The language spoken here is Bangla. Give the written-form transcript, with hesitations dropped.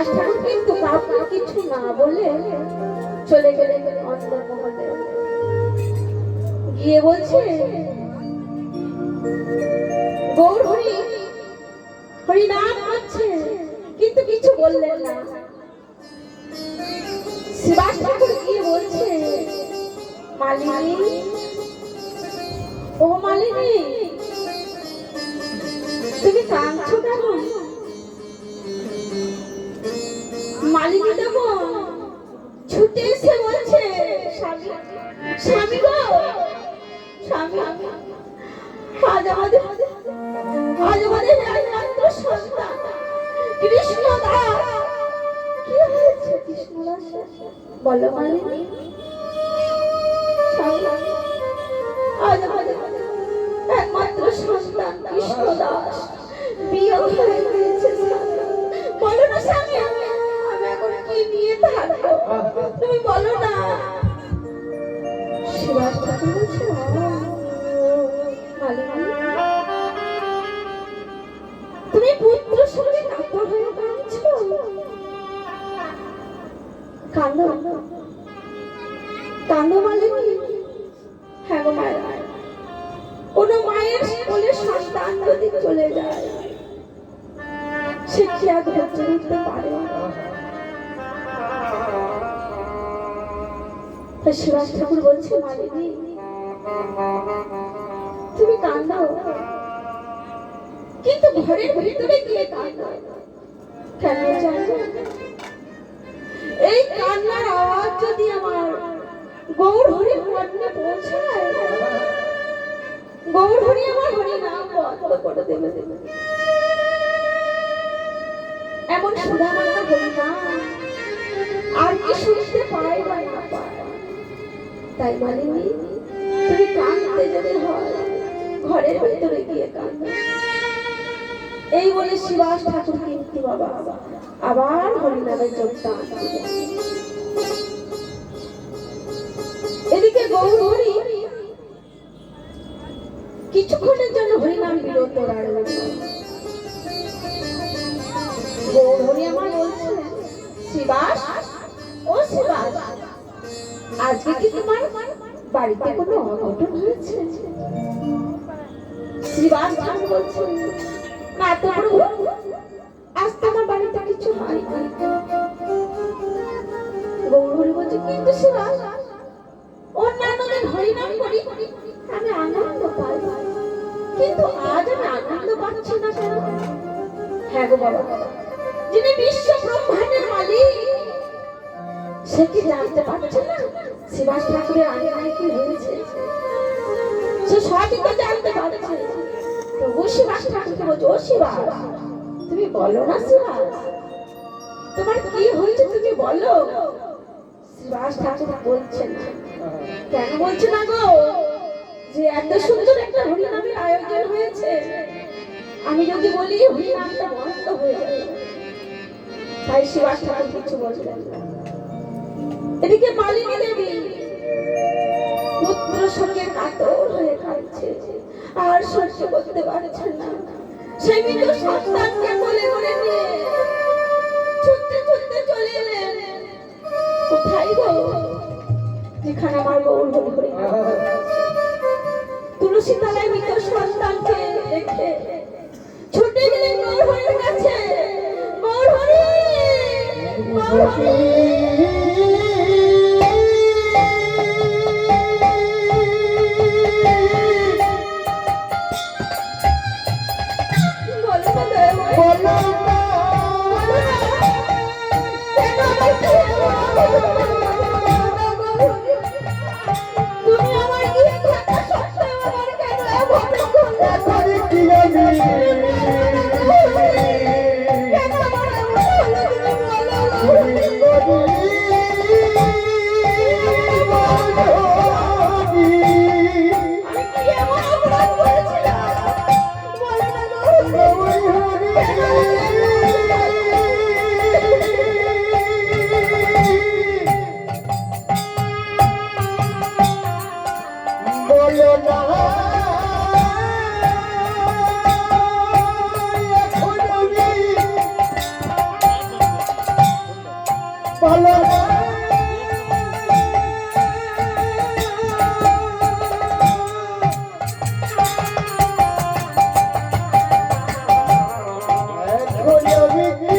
শিবাস ঠাকুর কিন্তু কাউকে কিছু না বলে চলে গেলেন অন্দরমহলে। গিয়ে বলছে, গৌর হরি হরি নাম করছে, কিন্তু কিছু বললেন না। শিবাস ঠাকুর গিয়ে বলছে, মালিনী, ও মালিনী, তুমি কাঁদছো কেন? মালিনী দেবো ছুটে এসে বলছে, স্বামী, স্বামী গো, স্বামী, আজ আমাদের একমাত্র সন্তান কৃষ্ণ দাস। কি হয়েছে কৃষ্ণ দাস? বলো মালিনী। আজ আমাদের একমাত্র সন্তান কৃষ্ণ দাস বিয়ে হয়ে গিয়েছে। বলো না স্বামী, আমি এখন কি নিয়ে থাকবো, তুমি বলো না। শিবাস ঠাকুর বলছে, তুমি পুত্র শুনে কাতর হয়ে কাঁদছো? কাঁদো কাঁদো মালিনী। হ্যাঁ গো মায়ের, কোন মায়ের কোলে সন্তান যদি চলে যায় সে কি আর ধৈর্য ধরতে পারে? শিবাস ঠাকুর বলছে, মালিনী তুমি কাঁদো, কিন্তু ঘরের ভিতরে গিয়ে কাঁদো। কেন জানো? এই কান্নার আওয়াজ যদি আমার গৌর হরির কর্ণে পৌঁছায়, গৌর হরি আমার হরি নাম বন্ধ করে দেবে। এমন সুধামাতা হরি নাম আর কি শুনতে পাই বা না পায়। তাই মালিনী, তুমি কাঁদতে যদি হয় ঘরের ভিতরে গিয়ে কাঁদো। এই বলে শিবাস ঠাকুর কিন্তু বাবা আবার হরিনামের যোগদান। এদিকে গৌর হরি কিছুক্ষণের জন্য হরিনাম বিরত রাখলেন। গৌর হরি আমার বলছে, শিবাস, ও শিবাস, আজকে কি তোমার বাড়িতে কোনো অঘটন হয়েছে? শিবাস ঠাকুর বলছে, না তো প্রভু, আজ তো আমার বাড়িতে কিছু হয়নি। গৌর হরি বলছে, কিন্তু শিবাস, অন্যান্য দিন হরিনাম করি আমি আনন্দ পাই, কিন্তু আজ আমি আনন্দ পাচ্ছি না কেন? হ্যাঁ গো বাবা, যিনি বিশ্ব ব্রহ্মাণ্ডের মালিক সে কি জানতে পারছে না শিবাস ঠাকুরের আগে কি হয়েছে? সে সবই তো জানতে পারছে। প্রভু শিবাস ঠাকুরকে বলছে, ও শিবাস, তুমি বলো না শিবাস, তোমার কি হয়েছে তুমি বলো। শিবাস ঠাকুর বলছে না। কেন বলছে না গো? যে এত সুন্দর একটা হরিনামের আয়োজন হয়েছে, আমি যদি বলি হরিনামটা বন্ধ হয়ে যাবে। তাই শিবাস ঠাকুর কিছু বললেন না। এদিকে মালিনী দেবী পুত্র শোকে কাতর হয়ে কাঁদছে, আর সহ্য করতে পারছে না। সেই মৃত সন্তানকে কোলে করে নিয়ে ছুটতে ছুটতে চলে এলেন। কোথায় গো? যেখানে আমার গৌর হরি তুলসী তলায় মৃত সন্তানকে দেখে ছুটে গেলেন গৌর হরির কাছে। Gour Hari, Gour Hari, Thank you. ভালো না। এখন আমি কি